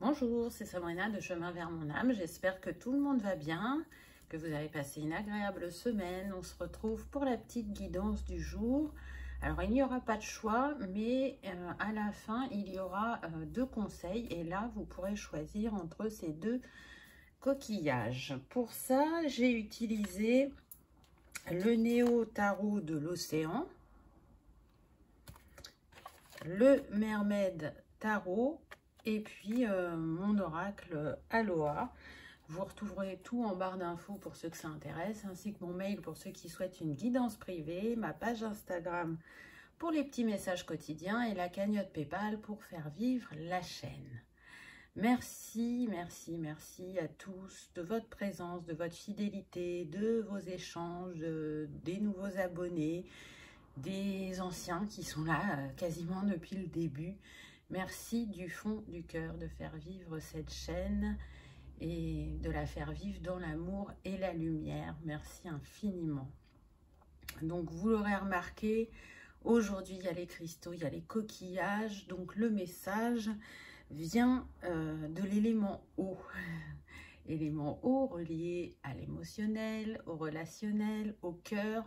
Bonjour, c'est Sabrina de Chemin vers mon âme. J'espère que tout le monde va bien, que vous avez passé une agréable semaine. On se retrouve pour la petite guidance du jour. Alors, il n'y aura pas de choix, mais à la fin, il y aura deux conseils. Et là, vous pourrez choisir entre ces deux coquillages. Pour ça, j'ai utilisé le Néo Tarot de l'Océan, le Mermaid Tarot, et puis mon oracle Aloha. Vous retrouverez tout en barre d'infos pour ceux que ça intéresse, ainsi que mon mail pour ceux qui souhaitent une guidance privée, ma page Instagram pour les petits messages quotidiens et la cagnotte PayPal pour faire vivre la chaîne. Merci, merci, merci à tous de votre présence, de votre fidélité, de vos échanges, des nouveaux abonnés, des anciens qui sont là quasiment depuis le début. Merci du fond du cœur de faire vivre cette chaîne et de la faire vivre dans l'amour et la lumière. Merci infiniment. Donc, vous l'aurez remarqué, aujourd'hui, il y a les cristaux, il y a les coquillages. Donc, le message vient de l'élément eau. Élément eau relié à l'émotionnel, au relationnel, au cœur.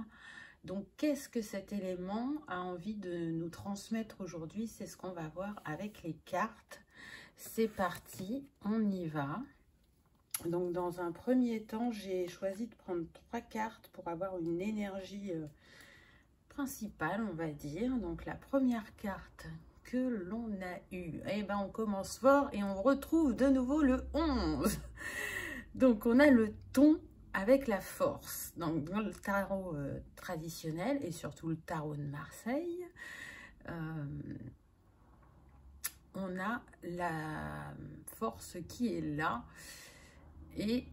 Donc, qu'est-ce que cet élément a envie de nous transmettre aujourd'hui? C'est ce qu'on va voir avec les cartes. C'est parti, on y va. Donc, dans un premier temps, j'ai choisi de prendre 3 cartes pour avoir une énergie principale, on va dire. Donc, la première carte que l'on a eue, eh ben, on commence fort et on retrouve de nouveau le 11. Donc, on a le ton avec la force. Donc, dans le tarot traditionnel et surtout le tarot de Marseille, on a la force qui est là et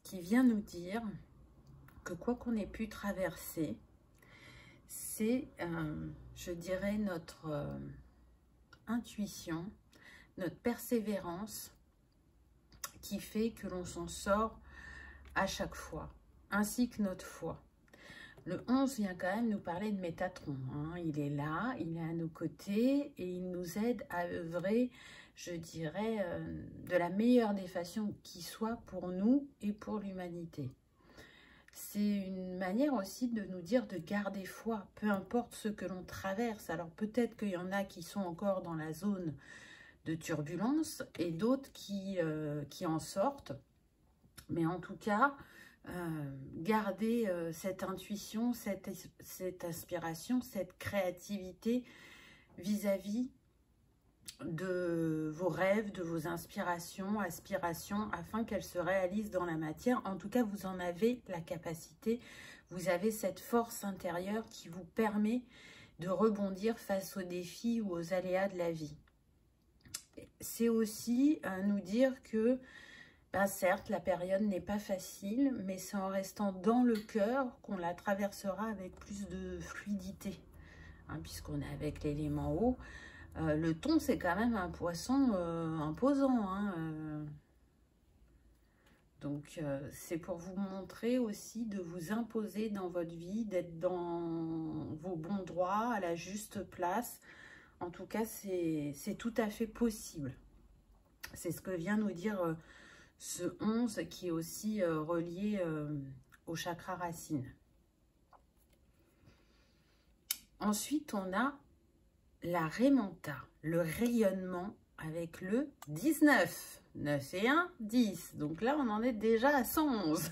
qui vient nous dire que quoi qu'on ait pu traverser, c'est, je dirais, notre intuition, notre persévérance qui fait que l'on s'en sort à chaque fois, ainsi que notre foi. Le 11 vient quand même nous parler de Métatron, hein. Il est là, il est à nos côtés et il nous aide à œuvrer, je dirais, de la meilleure des façons qui soit pour nous et pour l'humanité. C'est une manière aussi de nous dire de garder foi, peu importe ce que l'on traverse. Alors peut-être qu'il y en a qui sont encore dans la zone de turbulence et d'autres qui en sortent. Mais en tout cas, gardez cette intuition, cette inspiration, cette créativité vis-à-vis de vos rêves, de vos aspirations, afin qu'elles se réalisent dans la matière. En tout cas, vous en avez la capacité, vous avez cette force intérieure qui vous permet de rebondir face aux défis ou aux aléas de la vie. C'est aussi nous dire que ben certes, la période n'est pas facile, mais c'est en restant dans le cœur qu'on la traversera avec plus de fluidité, hein, puisqu'on est avec l'élément eau. Le thon, c'est quand même un poisson imposant, hein, donc, c'est pour vous montrer aussi de vous imposer dans votre vie, d'être dans vos bons droits, à la juste place. En tout cas, c'est tout à fait possible. C'est ce que vient nous dire ce 11 qui est aussi relié au chakra racine. Ensuite, on a la remonta, le rayonnement avec le 19. 9 et 1, 10. Donc là, on en est déjà à 111.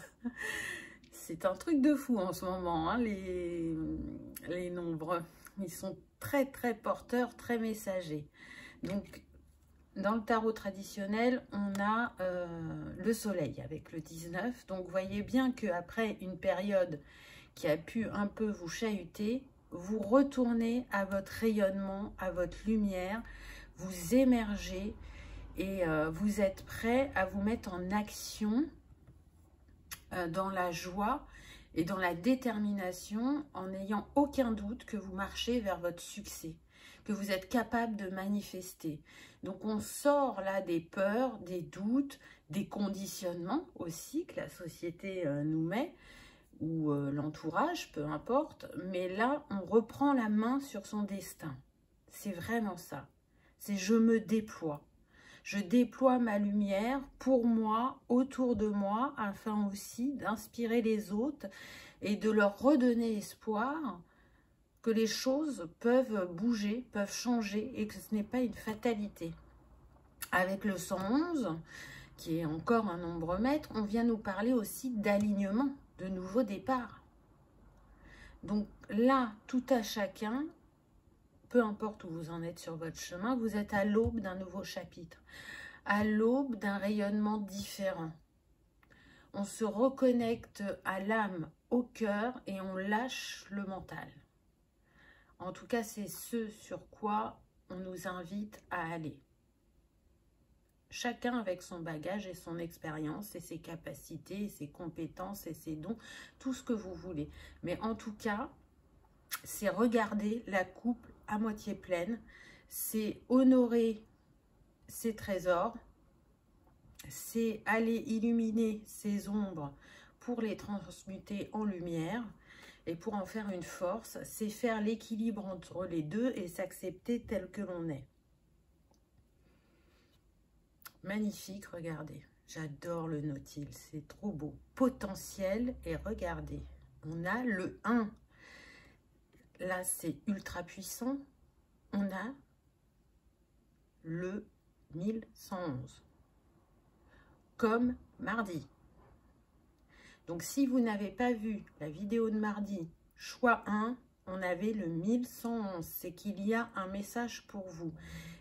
C'est un truc de fou en ce moment, hein, les nombres. Ils sont très, très porteurs, très messagers. Donc, dans le tarot traditionnel, on a le soleil avec le 19. Donc, vous voyez bien qu'après une période qui a pu un peu vous chahuter, vous retournez à votre rayonnement, à votre lumière, vous émergez et vous êtes prêt à vous mettre en action dans la joie et dans la détermination en n'ayant aucun doute que vous marchez vers votre succès, que vous êtes capable de manifester. Donc on sort là des peurs, des doutes, des conditionnements aussi que la société nous met, ou l'entourage, peu importe, mais là on reprend la main sur son destin. C'est vraiment ça, c'est je me déploie. Je déploie ma lumière pour moi, autour de moi, afin aussi d'inspirer les autres et de leur redonner espoir que les choses peuvent bouger, peuvent changer et que ce n'est pas une fatalité. Avec le 111, qui est encore un nombre maître, on vient nous parler aussi d'alignement, de nouveau départ. Donc là, tout à chacun, peu importe où vous en êtes sur votre chemin, vous êtes à l'aube d'un nouveau chapitre, à l'aube d'un rayonnement différent. On se reconnecte à l'âme, au cœur et on lâche le mental. En tout cas, c'est ce sur quoi on nous invite à aller. Chacun avec son bagage et son expérience et ses capacités et ses compétences et ses dons, tout ce que vous voulez. Mais en tout cas, c'est regarder la coupe à moitié pleine, c'est honorer ses trésors, c'est aller illuminer ses ombres pour les transmuter en lumière et pour en faire une force, c'est faire l'équilibre entre les deux et s'accepter tel que l'on est. Magnifique, regardez, j'adore le Nautile, c'est trop beau. Potentiel et regardez, on a le 1. Là, c'est ultra puissant. On a le 1111, comme mardi. Donc, si vous n'avez pas vu la vidéo de mardi, choix 1, on avait le 1111. C'est qu'il y a un message pour vous.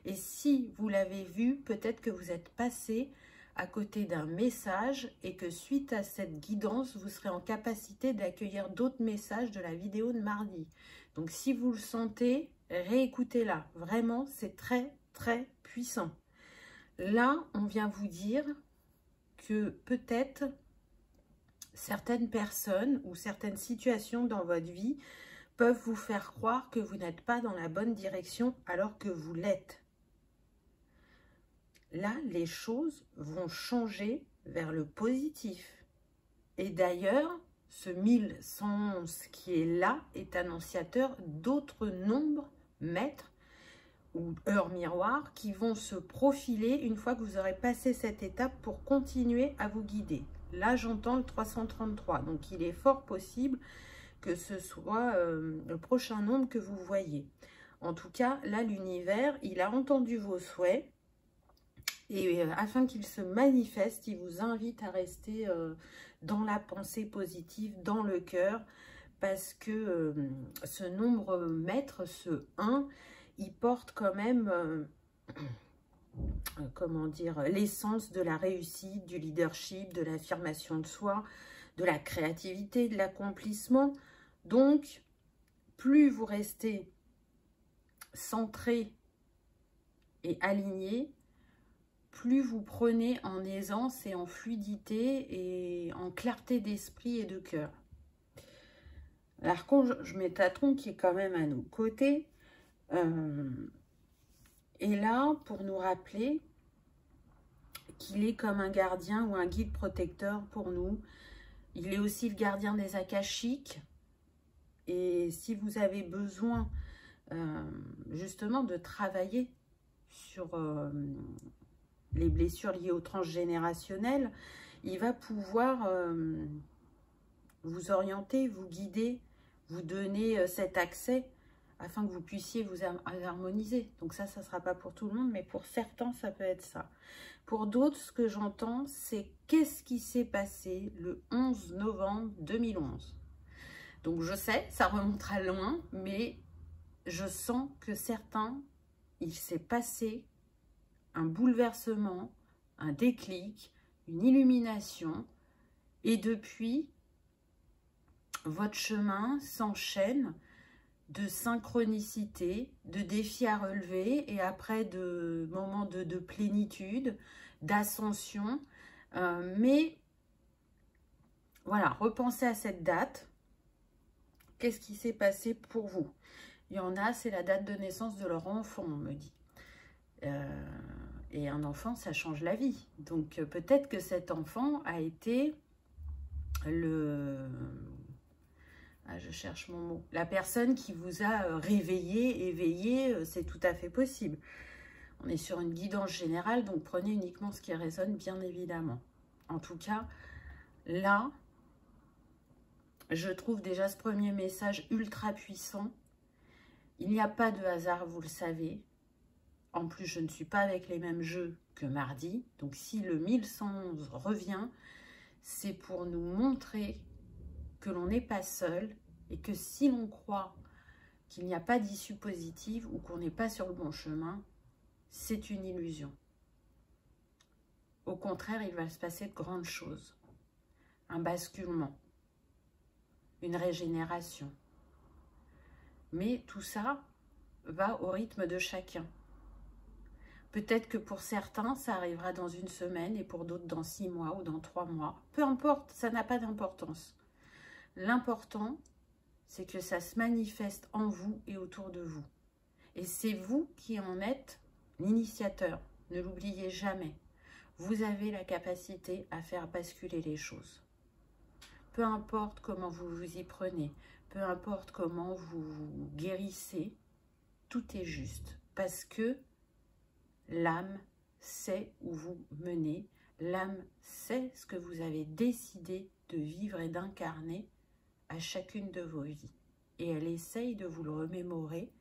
Et si vous l'avez vu, peut-être que vous êtes passé à côté d'un message et que suite à cette guidance, vous serez en capacité d'accueillir d'autres messages de la vidéo de mardi. Donc, si vous le sentez, réécoutez-la. Vraiment, c'est très, très puissant. Là, on vient vous dire que peut-être certaines personnes ou certaines situations dans votre vie peuvent vous faire croire que vous n'êtes pas dans la bonne direction alors que vous l'êtes. Là, les choses vont changer vers le positif. Et d'ailleurs, ce 1111 qui est là est annonciateur d'autres nombres maîtres ou heures miroirs qui vont se profiler une fois que vous aurez passé cette étape pour continuer à vous guider. Là, j'entends le 333, donc il est fort possible que ce soit le prochain nombre que vous voyez. En tout cas, là, l'univers, il a entendu vos souhaits et afin qu'il se manifeste, il vous invite à rester dans la pensée positive, dans le cœur, parce que ce nombre maître, ce 1, il porte quand même, comment dire, l'essence de la réussite, du leadership, de l'affirmation de soi, de la créativité, de l'accomplissement. Donc, plus vous restez centré et aligné, plus vous prenez en aisance et en fluidité et en clarté d'esprit et de cœur. L'archange Métatron qui est quand même à nos côtés est là pour nous rappeler qu'il est comme un gardien ou un guide protecteur pour nous. Il est aussi le gardien des akashiques. Et si vous avez besoin justement de travailler sur les blessures liées au transgénérationnel, il va pouvoir vous orienter, vous guider, vous donner cet accès afin que vous puissiez vous harmoniser. Donc ça ne sera pas pour tout le monde, mais pour certains, ça peut être ça. Pour d'autres, ce que j'entends, c'est qu'est-ce qui s'est passé le 11 novembre 2011. Donc je sais, ça remontera loin, mais je sens que certains, il s'est passé un bouleversement, un déclic, une illumination, et depuis, votre chemin s'enchaîne de synchronicité, de défis à relever, et après de moments de plénitude, d'ascension. Mais voilà, repensez à cette date. Qu'est-ce qui s'est passé pour vous? Il y en a, c'est la date de naissance de leur enfant, on me dit. Et un enfant, ça change la vie. Donc peut-être que cet enfant a été je cherche mon mot. La personne qui vous a réveillé, éveillé, c'est tout à fait possible. On est sur une guidance générale, donc prenez uniquement ce qui résonne, bien évidemment. En tout cas, là, je trouve déjà ce premier message ultra puissant. Il n'y a pas de hasard, vous le savez. En plus, je ne suis pas avec les mêmes jeux que mardi. Donc, si le 1111 revient, c'est pour nous montrer que l'on n'est pas seul et que si l'on croit qu'il n'y a pas d'issue positive ou qu'on n'est pas sur le bon chemin, c'est une illusion. Au contraire, il va se passer de grandes choses. Un basculement, une régénération. Mais tout ça va au rythme de chacun. Peut-être que pour certains, ça arrivera dans une semaine et pour d'autres dans 6 mois ou dans 3 mois. Peu importe, ça n'a pas d'importance. L'important, c'est que ça se manifeste en vous et autour de vous. Et c'est vous qui en êtes l'initiateur. Ne l'oubliez jamais. Vous avez la capacité à faire basculer les choses. Peu importe comment vous vous y prenez, peu importe comment vous vous guérissez, tout est juste. Parce que l'âme sait où vous menez. L'âme sait ce que vous avez décidé de vivre et d'incarner à chacune de vos vies. Et elle essaye de vous le remémorer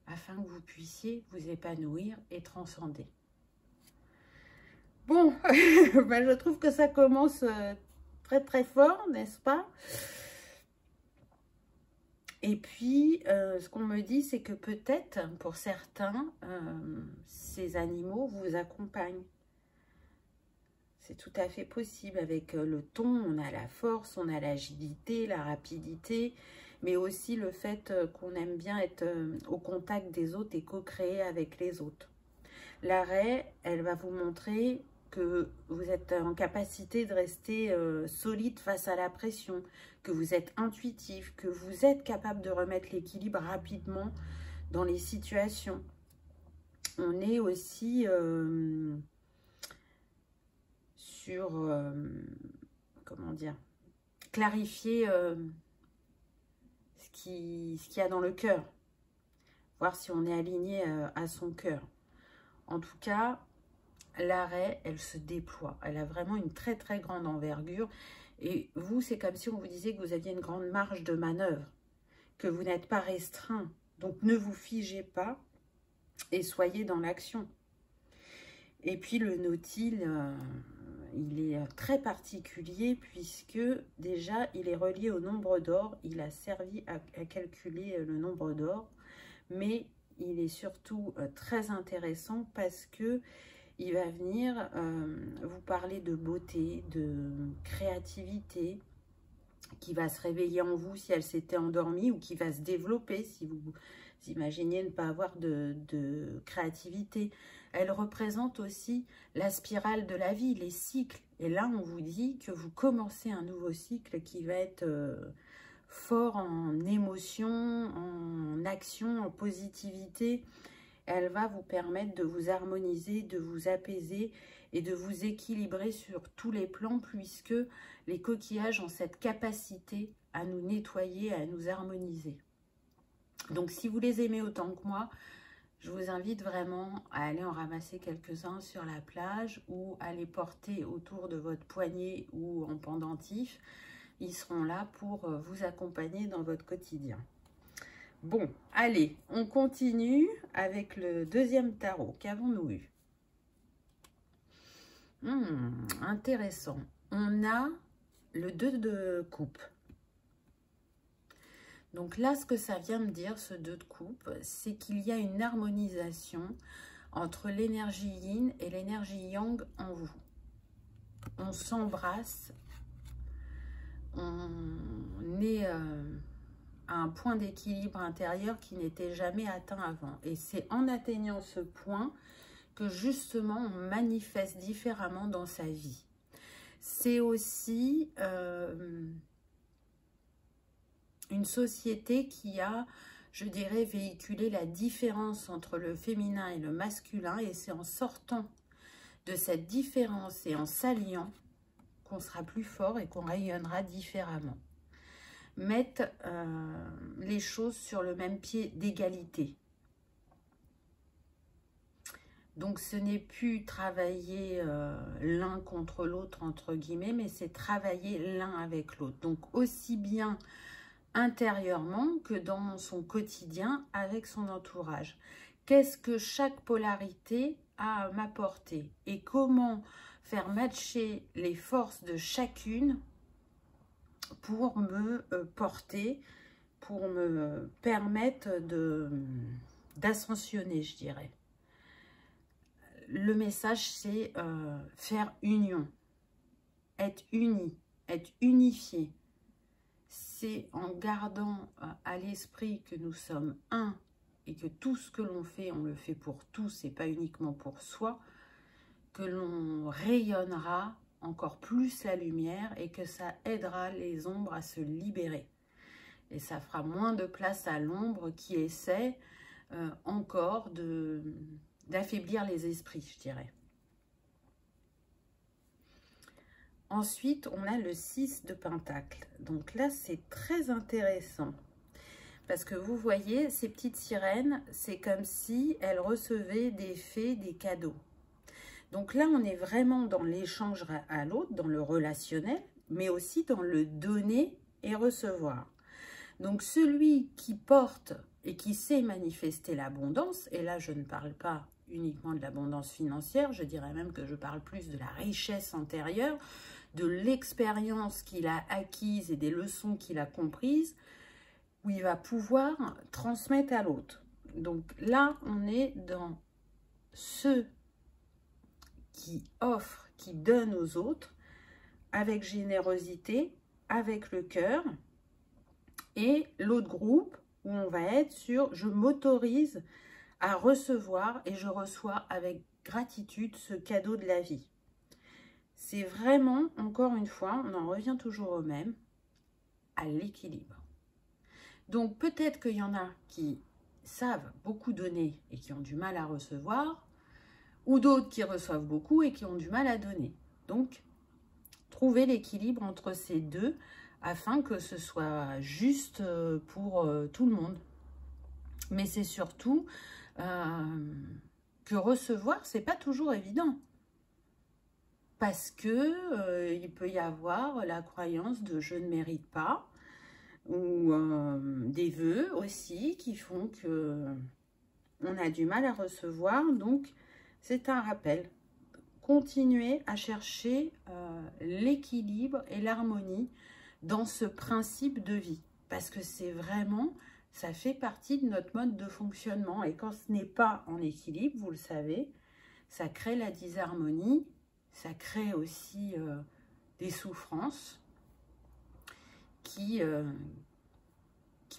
afin que vous puissiez vous épanouir et transcender. Bon, ben je trouve que ça commence très très fort, n'est-ce pas? Et puis, ce qu'on me dit, c'est que peut-être, pour certains, ces animaux vous accompagnent. C'est tout à fait possible. Avec le ton, on a la force, on a l'agilité, la rapidité, mais aussi le fait qu'on aime bien être au contact des autres et co-créer avec les autres. L'arrêt, elle va vous montrer que vous êtes en capacité de rester solide face à la pression, que vous êtes intuitif, que vous êtes capable de remettre l'équilibre rapidement dans les situations. On est aussi sur, comment dire, clarifier ce qu'il y a dans le cœur, voir si on est aligné à son cœur. En tout cas, l'arrêt, elle se déploie. Elle a vraiment une très très grande envergure. Et vous, c'est comme si on vous disait que vous aviez une grande marge de manœuvre, que vous n'êtes pas restreint. Donc ne vous figez pas et soyez dans l'action. Et puis le Nautile, il est très particulier puisque déjà il est relié au nombre d'or. Il a servi à calculer le nombre d'or, mais il est surtout très intéressant parce que il va venir vous parler de beauté, de créativité, qui va se réveiller en vous si elle s'était endormie ou qui va se développer si vous imaginez ne pas avoir de créativité. Elle représente aussi la spirale de la vie, les cycles. Et là, on vous dit que vous commencez un nouveau cycle qui va être fort en émotion, en action, en positivité. Elle va vous permettre de vous harmoniser, de vous apaiser et de vous équilibrer sur tous les plans puisque les coquillages ont cette capacité à nous nettoyer, à nous harmoniser. Donc si vous les aimez autant que moi, je vous invite vraiment à aller en ramasser quelques-uns sur la plage ou à les porter autour de votre poignet ou en pendentif. Ils seront là pour vous accompagner dans votre quotidien. Bon, allez, on continue avec le deuxième tarot. Qu'avons-nous eu? Intéressant. On a le 2 de coupe. Donc là, ce que ça vient me dire, ce 2 de coupe, c'est qu'il y a une harmonisation entre l'énergie yin et l'énergie yang en vous. On s'embrasse, on est à un point d'équilibre intérieur qui n'était jamais atteint avant. Et c'est en atteignant ce point que justement on manifeste différemment dans sa vie. C'est aussi une société qui a, je dirais, véhiculé la différence entre le féminin et le masculin. Et c'est en sortant de cette différence et en s'alliant qu'on sera plus fort et qu'on rayonnera différemment. Mettre les choses sur le même pied d'égalité. Donc ce n'est plus travailler l'un contre l'autre, entre guillemets, mais c'est travailler l'un avec l'autre. Donc aussi bien intérieurement que dans son quotidien avec son entourage. Qu'est-ce que chaque polarité a à m'apporter et comment faire matcher les forces de chacune pour me porter, pour me permettre d'ascensionner, je dirais. Le message, c'est faire union, être unis, être unifié. C'est en gardant à l'esprit que nous sommes un et que tout ce que l'on fait, on le fait pour tous et pas uniquement pour soi, que l'on rayonnera encore plus la lumière et que ça aidera les ombres à se libérer. Et ça fera moins de place à l'ombre qui essaie encore d'affaiblir les esprits, je dirais. Ensuite, on a le 6 de Pentacle. Donc là, c'est très intéressant. Parce que vous voyez, ces petites sirènes, c'est comme si elles recevaient des fées, des cadeaux. Donc là, on est vraiment dans l'échange à l'autre, dans le relationnel, mais aussi dans le donner et recevoir. Donc celui qui porte et qui sait manifester l'abondance, et là, je ne parle pas uniquement de l'abondance financière, je dirais même que je parle plus de la richesse intérieure, de l'expérience qu'il a acquise et des leçons qu'il a comprises, où il va pouvoir transmettre à l'autre. Donc là, on est dans ceux qui offrent, qui donnent aux autres, avec générosité, avec le cœur, et l'autre groupe, où on va être sur « je m'autorise à recevoir et je reçois avec gratitude ce cadeau de la vie ». C'est vraiment, encore une fois, on en revient toujours au même, à l'équilibre. Donc peut-être qu'il y en a qui savent beaucoup donner et qui ont du mal à recevoir, ou d'autres qui reçoivent beaucoup et qui ont du mal à donner. Donc, trouver l'équilibre entre ces deux afin que ce soit juste pour tout le monde. Mais c'est surtout que recevoir, c'est pas toujours évident. Parce que il peut y avoir la croyance de « je ne mérite pas » ou des vœux aussi qui font que on a du mal à recevoir. Donc, c'est un rappel. Continuez à chercher l'équilibre et l'harmonie dans ce principe de vie. Parce que c'est vraiment, ça fait partie de notre mode de fonctionnement. Et quand ce n'est pas en équilibre, vous le savez, ça crée la disharmonie. Ça crée aussi des souffrances qui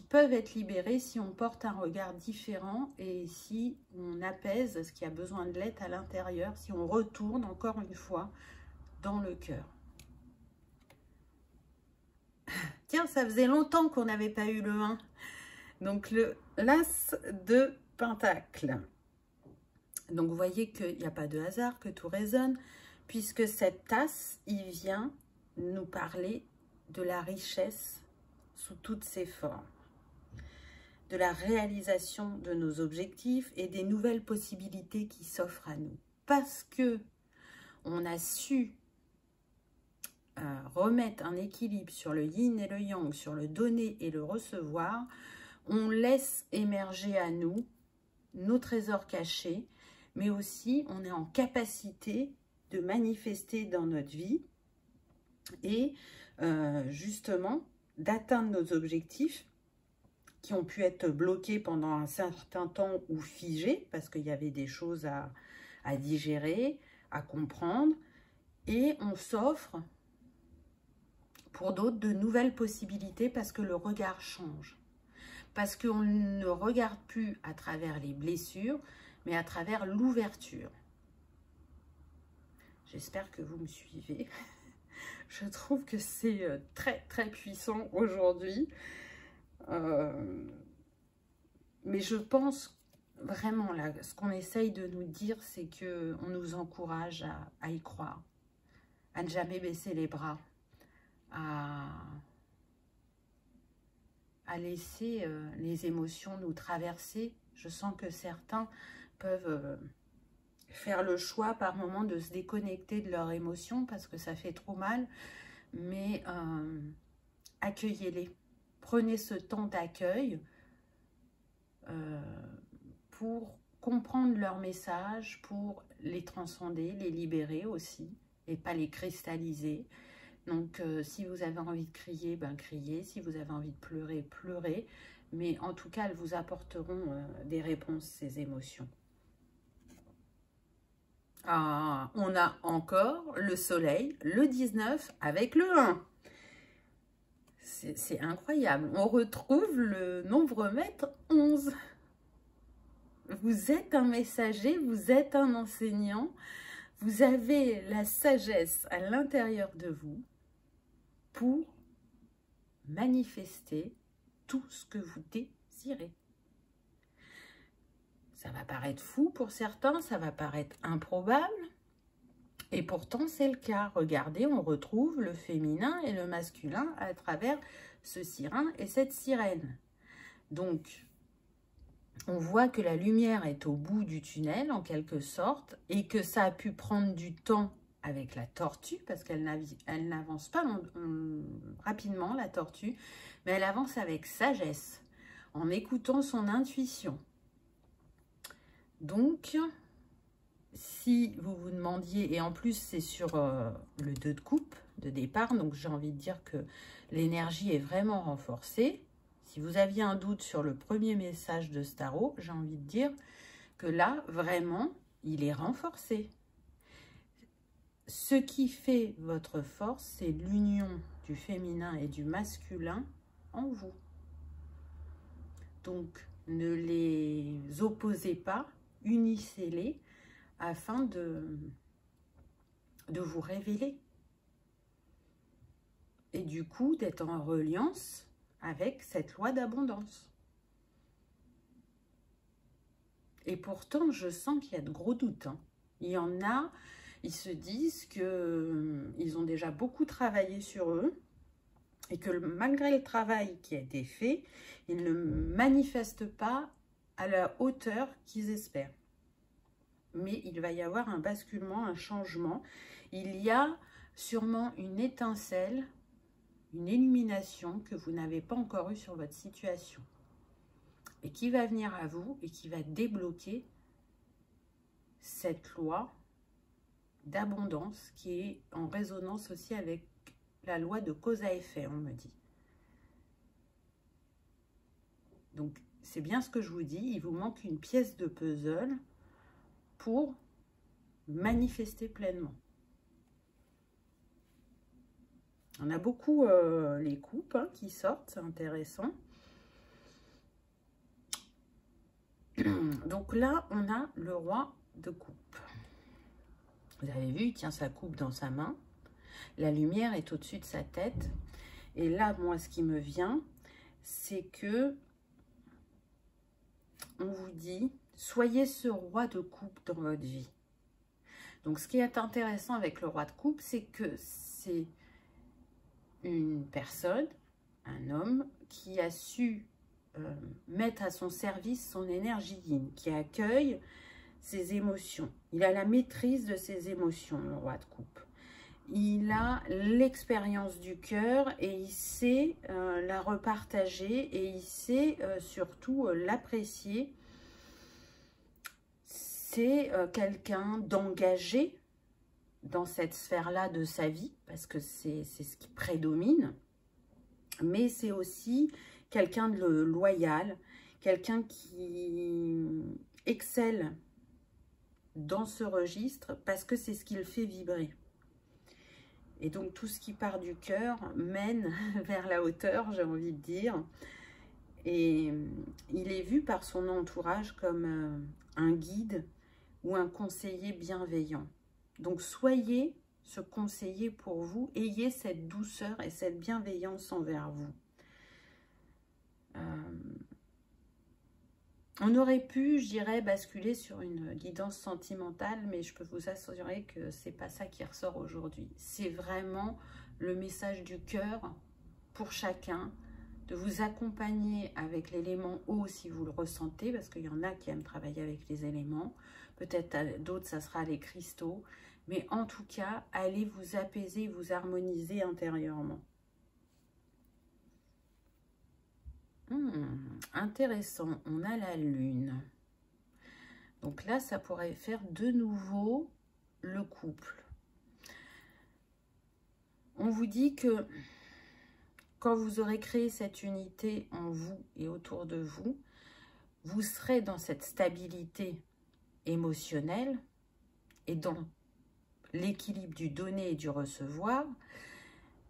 peuvent être libérées si on porte un regard différent et si on apaise ce qui a besoin de l'être à l'intérieur, si on retourne encore une fois dans le cœur. Tiens, ça faisait longtemps qu'on n'avait pas eu le 1. Donc le l'As de Pentacle. Donc vous voyez qu'il n'y a pas de hasard, que tout résonne, puisque cette tasse, il vient nous parler de la richesse sous toutes ses formes, de la réalisation de nos objectifs et des nouvelles possibilités qui s'offrent à nous. Parce que on a su remettre un équilibre sur le yin et le yang, sur le donner et le recevoir, on laisse émerger à nous nos trésors cachés, mais aussi on est en capacité de manifester dans notre vie et justement d'atteindre nos objectifs qui ont pu être bloqués pendant un certain temps ou figés parce qu'il y avait des choses à digérer, à comprendre, et on s'offre pour d'autres de nouvelles possibilités parce que le regard change. Parce qu'on ne regarde plus à travers les blessures, mais à travers l'ouverture. J'espère que vous me suivez. Je trouve que c'est très très puissant aujourd'hui. Mais je pense vraiment, là, ce qu'on essaye de nous dire, c'est qu'on nous encourage à y croire, à ne jamais baisser les bras, à laisser les émotions nous traverser. Je sens que certains peuvent faire le choix par moment de se déconnecter de leurs émotions parce que ça fait trop mal, mais accueillez-les. Prenez ce temps d'accueil pour comprendre leurs messages, pour les transcender, les libérer aussi, et pas les cristalliser. Donc, si vous avez envie de crier, ben criez. Si vous avez envie de pleurer, pleurez. Mais en tout cas, elles vous apporteront des réponses, ces émotions. Ah, on a encore le soleil, le 19 avec le 1. C'est incroyable. On retrouve le nombre maître 11. Vous êtes un messager, vous êtes un enseignant. Vous avez la sagesse à l'intérieur de vous pour manifester tout ce que vous désirez. Ça va paraître fou pour certains, ça va paraître improbable. Et pourtant, c'est le cas. Regardez, on retrouve le féminin et le masculin à travers ce sirin et cette sirène. Donc, on voit que la lumière est au bout du tunnel, en quelque sorte, et que ça a pu prendre du temps avec la tortue, parce qu'elle n'avance pas rapidement, la tortue, mais elle avance avec sagesse, en écoutant son intuition. Donc, si vous vous demandiez, et en plus c'est sur le 2 de coupe de départ, donc j'ai envie de dire que l'énergie est vraiment renforcée. Si vous aviez un doute sur le premier message de ce tarot, j'ai envie de dire que là, vraiment, il est renforcé. Ce qui fait votre force, c'est l'union du féminin et du masculin en vous. Donc, ne les opposez pas, unissez-les afin de vous révéler. Et du coup, d'être en reliance avec cette loi d'abondance. Et pourtant, je sens qu'il y a de gros doutes. Hein. Il y en a, ils se disent qu'ils ont déjà beaucoup travaillé sur eux et que malgré le travail qui a été fait, ils ne manifestent pas à la hauteur qu'ils espèrent. Mais il va y avoir un basculement, un changement. Il y a sûrement une étincelle, une illumination que vous n'avez pas encore eue sur votre situation. Et qui va venir à vous et qui va débloquer cette loi d'abondance qui est en résonance aussi avec la loi de cause à effet, on me dit. Donc, c'est bien ce que je vous dis, il vous manque une pièce de puzzle pour manifester pleinement. On a beaucoup les coupes qui sortent, c'est intéressant. Donc là, on a le roi de coupe. Vous avez vu, il tient sa coupe dans sa main. La lumière est au-dessus de sa tête. Et là, moi, ce qui me vient, c'est que on vous dit, soyez ce roi de coupe dans votre vie. Donc, ce qui est intéressant avec le roi de coupe, c'est que c'est une personne, un homme, qui a su mettre à son service son énergie yin, qui accueille ses émotions. Il a la maîtrise de ses émotions, le roi de coupe. Il a l'expérience du cœur et il sait la repartager et il sait surtout l'apprécier. C'est quelqu'un d'engagé dans cette sphère-là de sa vie, parce que c'est ce qui prédomine, mais c'est aussi quelqu'un de loyal, quelqu'un qui excelle dans ce registre parce que c'est ce qui le fait vibrer. Et donc tout ce qui part du cœur mène vers la hauteur, j'ai envie de dire. Et il est vu par son entourage comme un guide ou un conseiller bienveillant. Donc soyez ce conseiller pour vous, ayez cette douceur et cette bienveillance envers vous. On aurait pu, je dirais, basculer sur une guidance sentimentale, mais je peux vous assurer que c'est pas ça qui ressort aujourd'hui. C'est vraiment le message du cœur pour chacun, de vous accompagner avec l'élément eau si vous le ressentez, parce qu'il y en a qui aiment travailler avec les éléments. Peut-être d'autres, ça sera les cristaux. Mais en tout cas, allez vous apaiser, vous harmoniser intérieurement. Intéressant, on a la lune. Donc là, ça pourrait faire de nouveau le couple. On vous dit que quand vous aurez créé cette unité en vous et autour de vous, vous serez dans cette stabilité émotionnelle et dans l'équilibre du donner et du recevoir.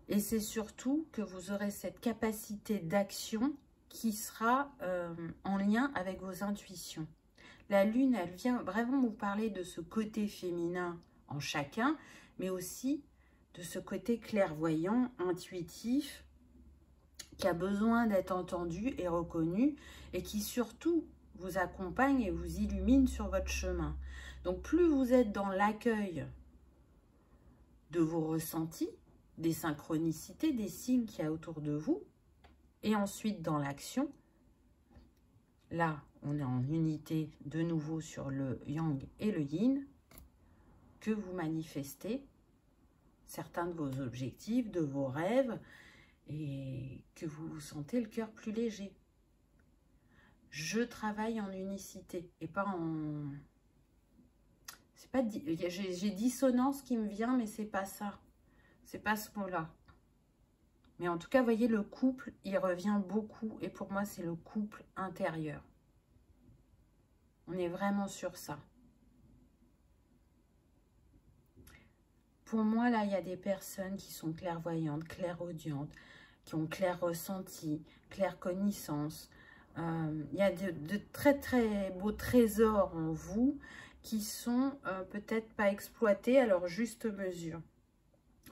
Et c'est surtout que vous aurez cette capacité d'action qui sera en lien avec vos intuitions. La lune, elle vient vraiment vous parler de ce côté féminin en chacun, mais aussi de ce côté clairvoyant, intuitif, qui a besoin d'être entendu et reconnu, et qui surtout vous accompagne et vous illumine sur votre chemin. Donc plus vous êtes dans l'accueil de vos ressentis, des synchronicités, des signes qu'il y a autour de vous, et ensuite dans l'action, là on est en unité de nouveau sur le yang et le yin, que vous manifestez certains de vos objectifs, de vos rêves, et que vous vous sentez le cœur plus léger. Je travaille en unicité et pas en... C'est pas... J'ai dissonance qui me vient, mais c'est pas ça. C'est pas ce mot-là. Mais en tout cas, vous voyez, le couple, il revient beaucoup. Et pour moi, c'est le couple intérieur. On est vraiment sur ça. Pour moi, là, il y a des personnes qui sont clairvoyantes, clairaudientes, qui ont clair ressenti, clair connaissance. Il y a de très très beaux trésors en vous qui sont peut-être pas exploités à leur juste mesure,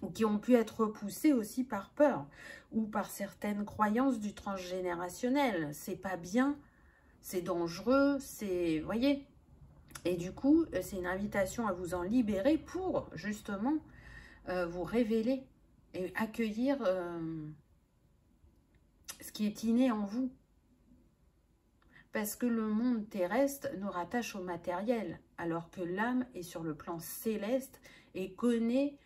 ou qui ont pu être repoussés aussi par peur ou par certaines croyances du transgénérationnel. C'est pas bien, c'est dangereux, c'est, voyez. Et du coup, c'est une invitation à vous en libérer pour justement vous révéler et accueillir ce qui est inné en vous. Parce que le monde terrestre nous rattache au matériel, alors que l'âme est sur le plan céleste et connaît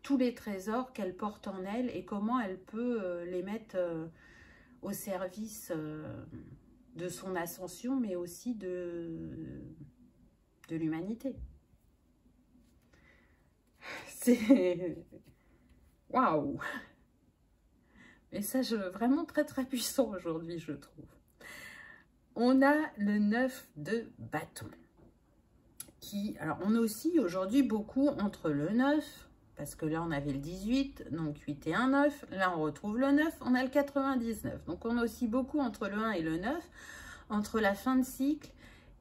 tous les trésors qu'elle porte en elle et comment elle peut les mettre au service de son ascension, mais aussi de l'humanité. C'est... Waouh! Message vraiment très très puissant aujourd'hui, je trouve. On a le 9 de bâton. Alors, on oscille aujourd'hui beaucoup entre le 9, parce que là, on avait le 18, donc 8 et 1, 9. Là, on retrouve le 9, on a le 99. Donc, on oscille beaucoup entre le 1 et le 9, entre la fin de cycle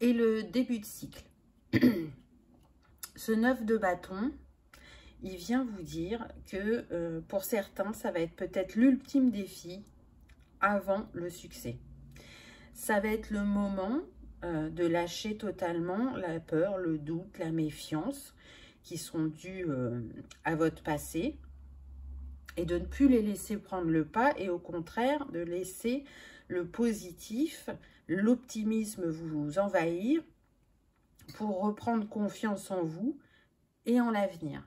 et le début de cycle. Ce 9 de bâton, il vient vous dire que pour certains, ça va être peut-être l'ultime défi avant le succès. Ça va être le moment de lâcher totalement la peur, le doute, la méfiance qui sont dus à votre passé et de ne plus les laisser prendre le pas et au contraire de laisser le positif, l'optimisme vous envahir pour reprendre confiance en vous et en l'avenir.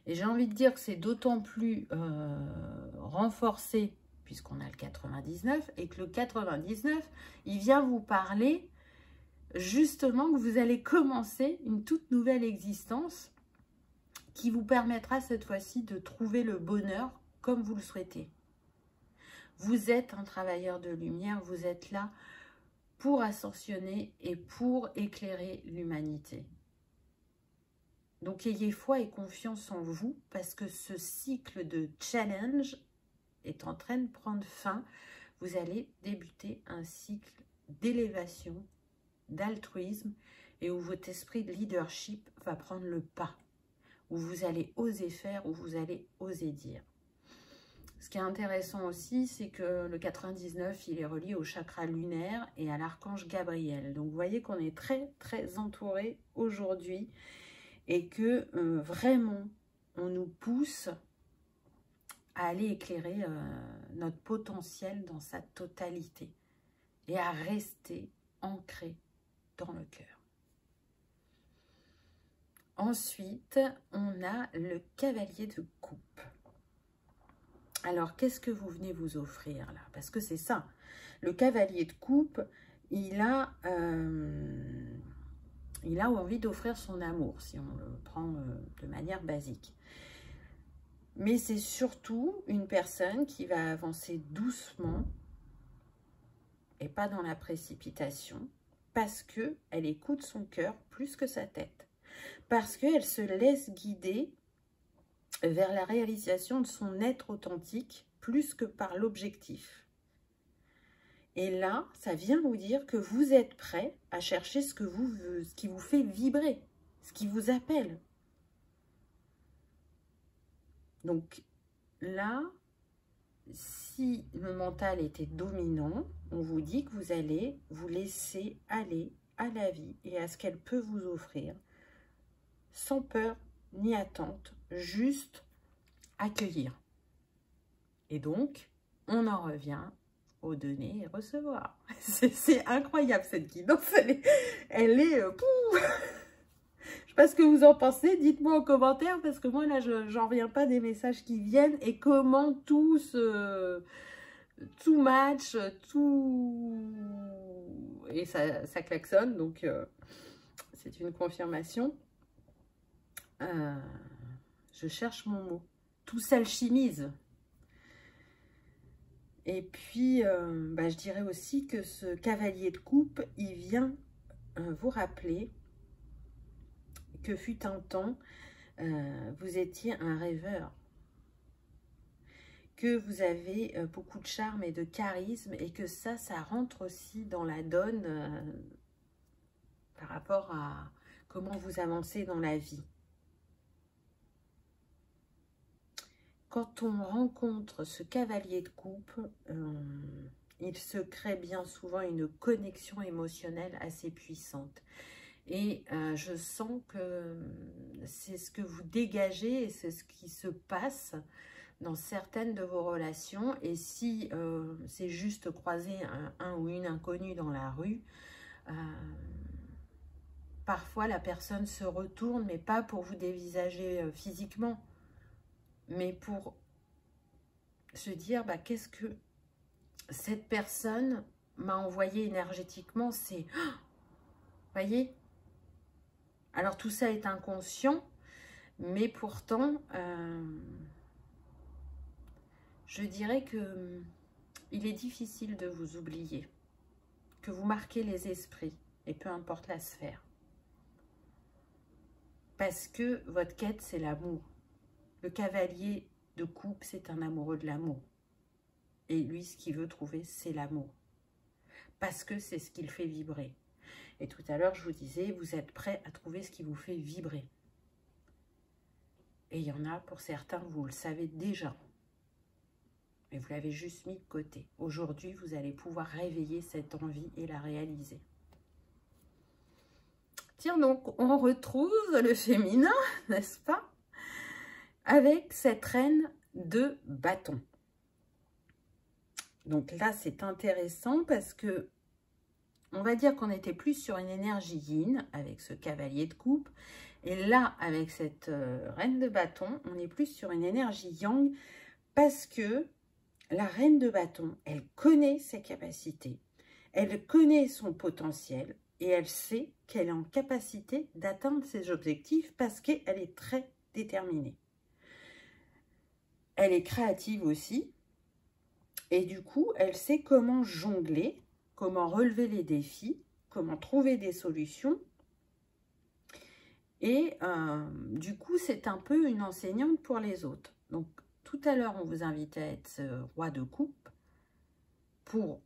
Et j'ai envie de dire que c'est d'autant plus renforcé puisqu'on a le 99 et que le 99, il vient vous parler justement que vous allez commencer une toute nouvelle existence qui vous permettra cette fois-ci de trouver le bonheur comme vous le souhaitez. Vous êtes un travailleur de lumière, vous êtes là pour ascensionner et pour éclairer l'humanité. Donc, ayez foi et confiance en vous parce que ce cycle de challenge est en train de prendre fin. Vous allez débuter un cycle d'élévation, d'altruisme et où votre esprit de leadership va prendre le pas, où vous allez oser faire, où vous allez oser dire. Ce qui est intéressant aussi, c'est que le 99, il est relié au chakra lunaire et à l'archange Gabriel. Donc, vous voyez qu'on est très, très entouré aujourd'hui et que vraiment, on nous pousse à aller éclairer notre potentiel dans sa totalité et à rester ancré dans le cœur. Ensuite, on a le cavalier de coupe. Alors, qu'est-ce que vous venez vous offrir là? Parce que c'est ça, le cavalier de coupe, il a envie d'offrir son amour, si on le prend de manière basique. Mais c'est surtout une personne qui va avancer doucement et pas dans la précipitation, parce qu'elle écoute son cœur plus que sa tête. Parce qu'elle se laisse guider vers la réalisation de son être authentique plus que par l'objectif. Et là, ça vient vous dire que vous êtes prêt à chercher ce qui vous fait vibrer, ce qui vous appelle. Donc là, si le mental était dominant, on vous dit que vous allez vous laisser aller à la vie et à ce qu'elle peut vous offrir, sans peur ni attente, juste accueillir. Et donc, on en revient au donner et recevoir. C'est incroyable cette guidance, elle est je sais pas ce que vous en pensez, dites-moi en commentaire, parce que moi là, j'en reviens pas des messages qui viennent et comment tout match, tout... Et ça klaxonne, donc c'est une confirmation. Je cherche mon mot. Tout s'alchimise. Et puis, je dirais aussi que ce cavalier de coupe, il vient vous rappeler que fut un temps, vous étiez un rêveur, que vous avez beaucoup de charme et de charisme, et que ça rentre aussi dans la donne par rapport à comment vous avancez dans la vie. Quand on rencontre ce cavalier de coupe, il se crée bien souvent une connexion émotionnelle assez puissante. Et je sens que c'est ce que vous dégagez et c'est ce qui se passe dans certaines de vos relations. Et si c'est juste croiser un ou une inconnue dans la rue, parfois la personne se retourne, mais pas pour vous dévisager physiquement, mais pour se dire, qu'est-ce que cette personne m'a envoyé énergétiquement, c'est... voyez? Alors tout ça est inconscient, mais pourtant, je dirais que il est difficile de vous oublier, que vous marquez les esprits, et peu importe la sphère. Parce que votre quête, c'est l'amour. Le cavalier de coupe, c'est un amoureux de l'amour. Et lui, ce qu'il veut trouver, c'est l'amour. Parce que c'est ce qui le fait vibrer. Et tout à l'heure, je vous disais, vous êtes prêt à trouver ce qui vous fait vibrer. Et il y en a, pour certains, vous le savez déjà. Mais vous l'avez juste mis de côté. Aujourd'hui, vous allez pouvoir réveiller cette envie et la réaliser. Tiens, donc, on retrouve le féminin, n'est-ce pas? Avec cette reine de bâton. Donc là, c'est intéressant parce que on va dire qu'on était plus sur une énergie yin avec ce cavalier de coupe. Et là, avec cette reine de bâton, on est plus sur une énergie yang parce que la reine de bâton, elle connaît ses capacités, elle connaît son potentiel et elle sait qu'elle est en capacité d'atteindre ses objectifs parce qu'elle est très déterminée. Elle est créative aussi et du coup, elle sait comment jongler, comment relever les défis, comment trouver des solutions. Et du coup, c'est un peu une enseignante pour les autres. Donc, tout à l'heure, on vous invitait à être ce roi de coupe pour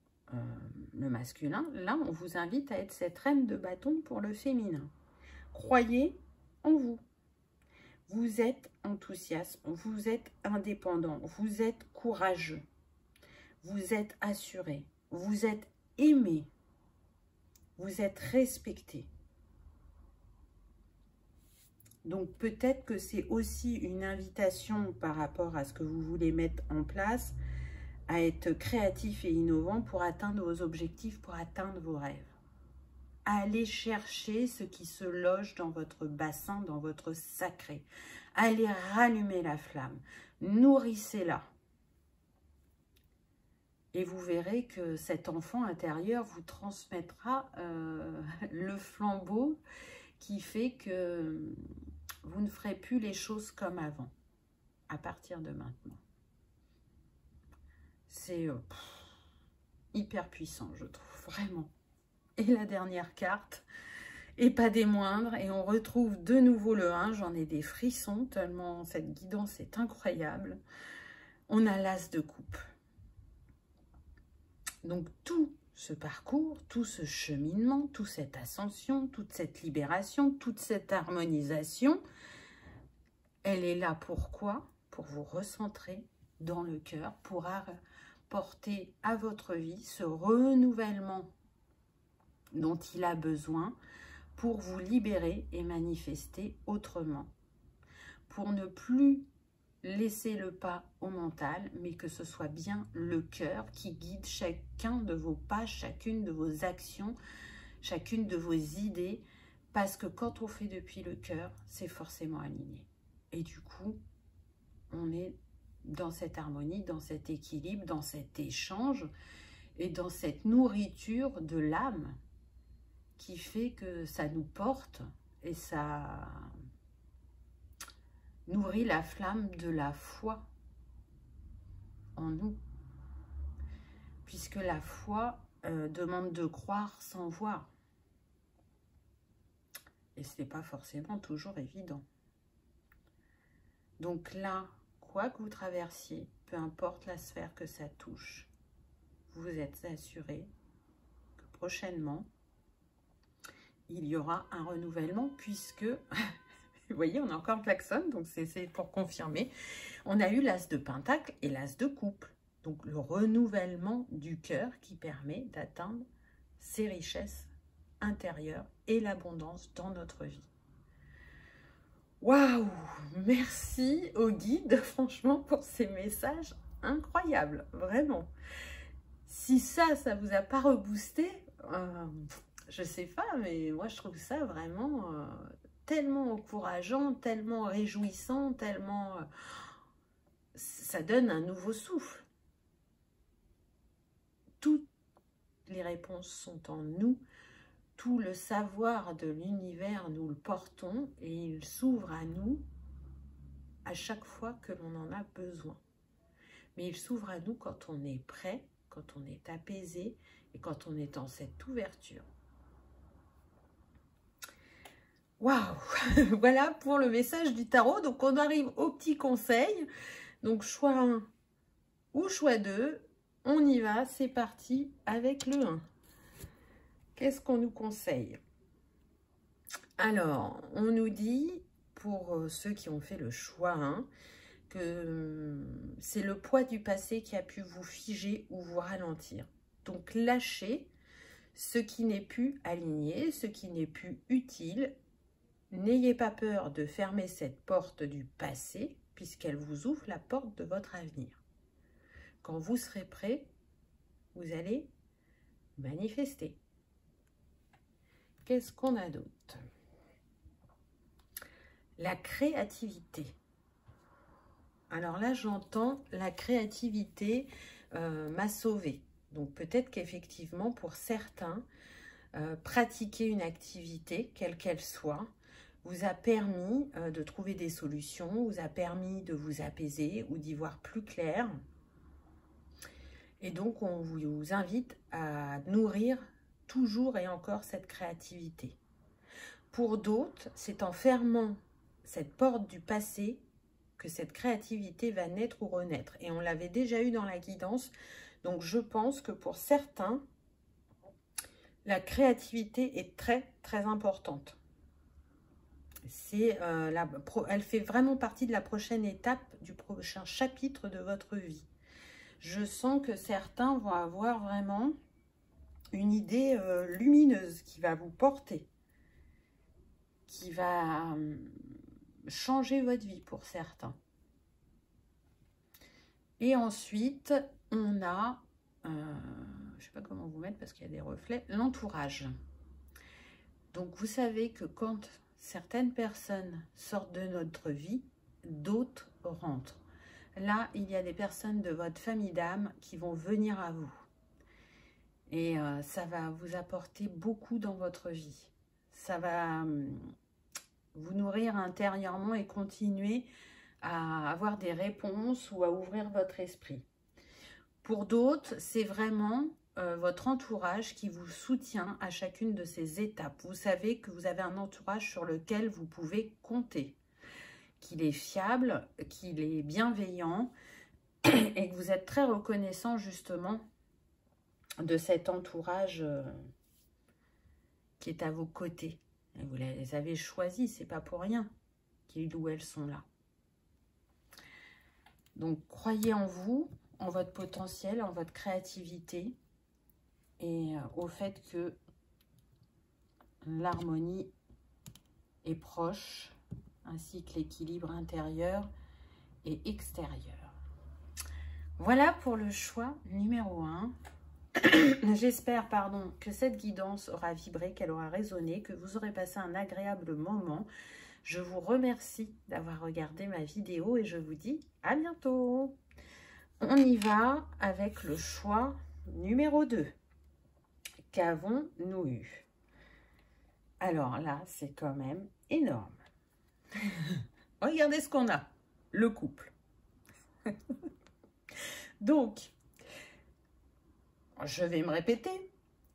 le masculin. Là, on vous invite à être cette reine de bâton pour le féminin. Croyez en vous. Vous êtes enthousiaste, vous êtes indépendant, vous êtes courageux, vous êtes assuré, vous êtes aimé, vous êtes respecté. Donc peut-être que c'est aussi une invitation par rapport à ce que vous voulez mettre en place, à être créatif et innovant pour atteindre vos objectifs, pour atteindre vos rêves. Allez chercher ce qui se loge dans votre bassin, dans votre sacré. Allez rallumer la flamme. Nourrissez-la. Et vous verrez que cet enfant intérieur vous transmettra le flambeau qui fait que vous ne ferez plus les choses comme avant, à partir de maintenant. C'est hyper puissant, je trouve, vraiment. Et la dernière carte, et pas des moindres, et on retrouve de nouveau le 1, j'en ai des frissons, tellement cette guidance est incroyable. On a l'as de coupe. Donc tout ce parcours, tout ce cheminement, toute cette ascension, toute cette libération, toute cette harmonisation, elle est là pourquoi? Pour vous recentrer dans le cœur, pour apporter à votre vie ce renouvellement dont il a besoin pour vous libérer et manifester autrement. Pour ne plus laisser le pas au mental, mais que ce soit bien le cœur qui guide chacun de vos pas, chacune de vos actions, chacune de vos idées, parce que quand on fait depuis le cœur, c'est forcément aligné. Et du coup, on est dans cette harmonie, dans cet équilibre, dans cet échange et dans cette nourriture de l'âme qui fait que ça nous porte et ça nourrit la flamme de la foi en nous. Puisque la foi demande de croire sans voir. Et ce n'est pas forcément toujours évident. Donc là, quoi que vous traversiez, peu importe la sphère que ça touche, vous êtes assuré que prochainement, il y aura un renouvellement puisque, vous voyez, on a encore le klaxon, donc c'est pour confirmer. On a eu l'as de pentacle et l'as de coupe. Donc le renouvellement du cœur qui permet d'atteindre ses richesses intérieures et l'abondance dans notre vie. Waouh! Merci au guide, franchement, pour ces messages incroyables, vraiment. Si ça vous a pas reboosté, je sais pas, mais moi je trouve ça vraiment tellement encourageant, tellement réjouissant, tellement... ça donne un nouveau souffle. Toutes les réponses sont en nous. Tout le savoir de l'univers, nous le portons et il s'ouvre à nous à chaque fois que l'on en a besoin. Mais il s'ouvre à nous quand on est prêt, quand on est apaisé et quand on est dans cette ouverture. Waouh! Voilà pour le message du tarot. Donc on arrive au petit conseil. Donc choix 1 ou choix 2. On y va, c'est parti avec le 1. Qu'est-ce qu'on nous conseille? Alors, on nous dit, pour ceux qui ont fait le choix 1, que c'est le poids du passé qui a pu vous figer ou vous ralentir. Donc, lâchez ce qui n'est plus aligné, ce qui n'est plus utile. N'ayez pas peur de fermer cette porte du passé, puisqu'elle vous ouvre la porte de votre avenir. Quand vous serez prêt, vous allez manifester. Qu'est-ce qu'on a d'autre? La créativité. Alors là, j'entends la créativité m'a sauvée. Donc peut-être qu'effectivement, pour certains, pratiquer une activité, quelle qu'elle soit, vous a permis de trouver des solutions, vous a permis de vous apaiser ou d'y voir plus clair. Et donc, on vous invite à nourrir toujours et encore cette créativité. Pour d'autres, c'est en fermant cette porte du passé que cette créativité va naître ou renaître. Et on l'avait déjà eu dans la guidance. Donc, je pense que pour certains, la créativité est très, très importante. Elle fait vraiment partie de la prochaine étape, du prochain chapitre de votre vie. Je sens que certains vont avoir vraiment une idée lumineuse qui va vous porter, qui va changer votre vie pour certains. Et ensuite, on a, je ne sais pas comment vous mettre parce qu'il y a des reflets, l'entourage. Donc, vous savez que quand certaines personnes sortent de notre vie, d'autres rentrent. Là, il y a des personnes de votre famille d'âme qui vont venir à vous. Et ça va vous apporter beaucoup dans votre vie. Ça va vous nourrir intérieurement et continuer à avoir des réponses ou à ouvrir votre esprit. Pour d'autres, c'est vraiment votre entourage qui vous soutient à chacune de ces étapes. Vous savez que vous avez un entourage sur lequel vous pouvez compter, qu'il est fiable, qu'il est bienveillant et que vous êtes très reconnaissant justement de cet entourage qui est à vos côtés. Et vous les avez choisis, c'est pas pour rien qu'ils ou elles sont là. Donc, croyez en vous, en votre potentiel, en votre créativité et au fait que l'harmonie est proche, ainsi que l'équilibre intérieur et extérieur. Voilà pour le choix numéro 1. J'espère, que cette guidance aura vibré, qu'elle aura résonné, que vous aurez passé un agréable moment. Je vous remercie d'avoir regardé ma vidéo et je vous dis à bientôt. On y va avec le choix numéro 2. Qu'avons-nous eu? Alors là, c'est quand même énorme. Regardez ce qu'on a. Le couple. Donc, je vais me répéter.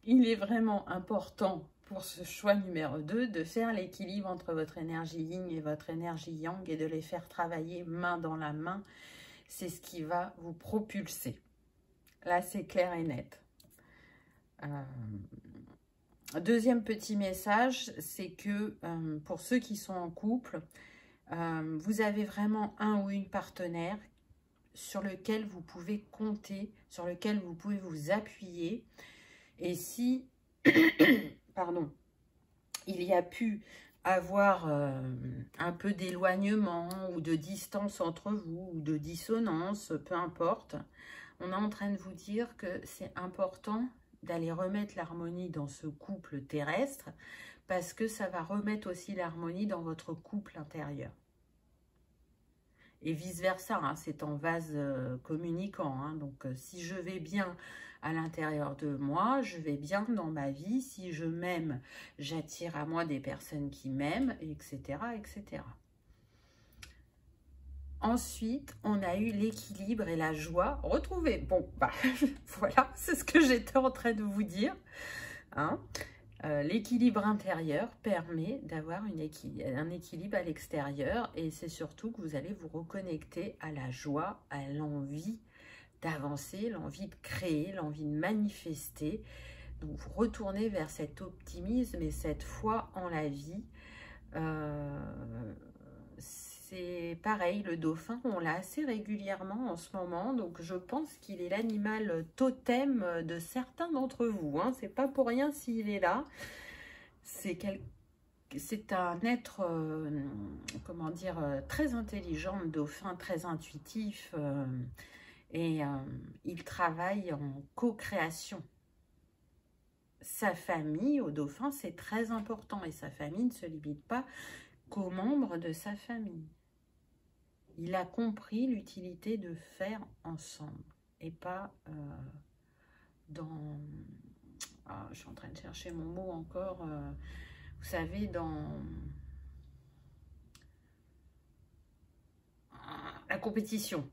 Il est vraiment important pour ce choix numéro 2 de faire l'équilibre entre votre énergie yin et votre énergie yang et de les faire travailler main dans la main. C'est ce qui va vous propulser. Là, c'est clair et net. Deuxième petit message, c'est que pour ceux qui sont en couple, vous avez vraiment un ou une partenaire sur lequel vous pouvez compter, sur lequel vous pouvez vous appuyer. Et si, pardon, il y a pu avoir un peu d'éloignement ou de distance entre vous, ou de dissonance, peu importe, on est en train de vous dire que c'est important d'aller remettre l'harmonie dans ce couple terrestre, parce que ça va remettre aussi l'harmonie dans votre couple intérieur. Et vice-versa, hein, c'est en vase communicant. Hein, donc, si je vais bien à l'intérieur de moi, je vais bien dans ma vie. Si je m'aime, j'attire à moi des personnes qui m'aiment, etc., etc. Ensuite, on a eu l'équilibre et la joie retrouvés. Bon, bah, voilà, c'est ce que j'étais en train de vous dire. Hein. L'équilibre intérieur permet d'avoir un équilibre à l'extérieur et c'est surtout que vous allez vous reconnecter à la joie, à l'envie d'avancer, l'envie de créer, l'envie de manifester. Donc, vous retournez vers cet optimisme et cette foi en la vie. C'est pareil, le dauphin, on l'a assez régulièrement en ce moment, donc je pense qu'il est l'animal totem de certains d'entre vous. Hein. C'est pas pour rien s'il est là. C'est un être, comment dire, très intelligent, le dauphin, très intuitif, et il travaille en co-création. Sa famille, au dauphin, c'est très important, et sa famille ne se limite pas qu'aux membres de sa famille. Il a compris l'utilité de faire ensemble et pas dans... Ah, je suis en train de chercher mon mot encore. Vous savez, dans la compétition.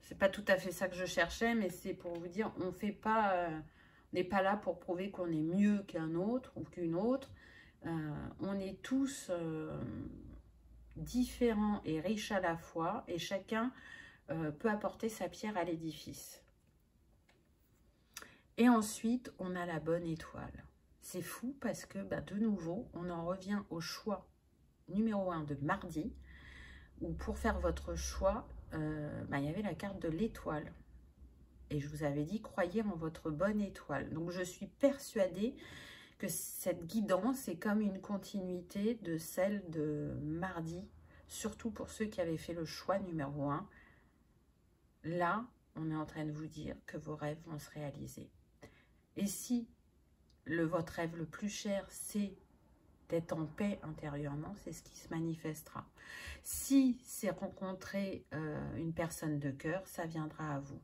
C'est pas tout à fait ça que je cherchais, mais c'est pour vous dire, on fait pas, on n'est pas là pour prouver qu'on est mieux qu'un autre ou qu'une autre. On est tous... différents et riches à la fois, et chacun peut apporter sa pierre à l'édifice. Et ensuite, on a la bonne étoile. C'est fou parce que, de nouveau, on en revient au choix numéro 1 de mardi, où pour faire votre choix, il y avait la carte de l'étoile. Et je vous avais dit, croyez en votre bonne étoile. Donc, je suis persuadée que cette guidance est comme une continuité de celle de mardi surtout pour ceux qui avaient fait le choix numéro 1. Là, on est en train de vous dire que vos rêves vont se réaliser. Et si votre rêve le plus cher, c'est d'être en paix intérieurement, c'est ce qui se manifestera. Si c'est rencontrer une personne de cœur, ça viendra à vous.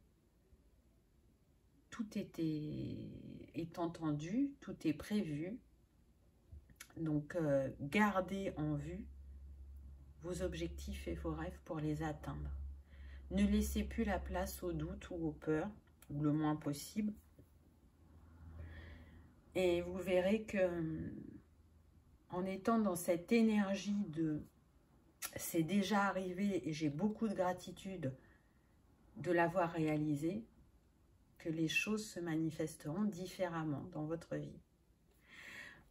Tout est entendu, tout est prévu. Donc, gardez en vue vos objectifs et vos rêves pour les atteindre. Ne laissez plus la place au doute ou aux peurs, ou le moins possible. Et vous verrez que en étant dans cette énergie de « c'est déjà arrivé et j'ai beaucoup de gratitude de l'avoir réalisé », que les choses se manifesteront différemment dans votre vie.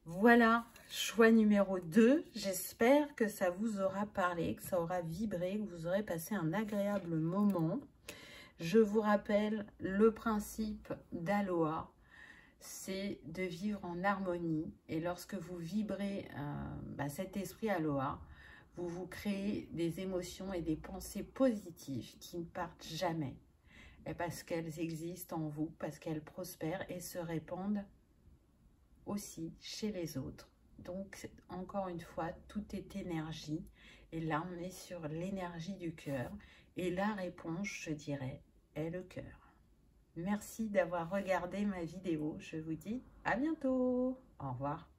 Voilà, choix numéro 2. J'espère que ça vous aura parlé, que ça aura vibré, que vous aurez passé un agréable moment. Je vous rappelle le principe d'Aloha, c'est de vivre en harmonie. Et lorsque vous vibrez cet esprit Aloha, vous vous créez des émotions et des pensées positives qui ne partent jamais. Et parce qu'elles existent en vous, parce qu'elles prospèrent et se répandent aussi chez les autres. Donc, encore une fois, tout est énergie. Et là, on est sur l'énergie du cœur. Et la réponse, je dirais, est le cœur. Merci d'avoir regardé ma vidéo. Je vous dis à bientôt. Au revoir.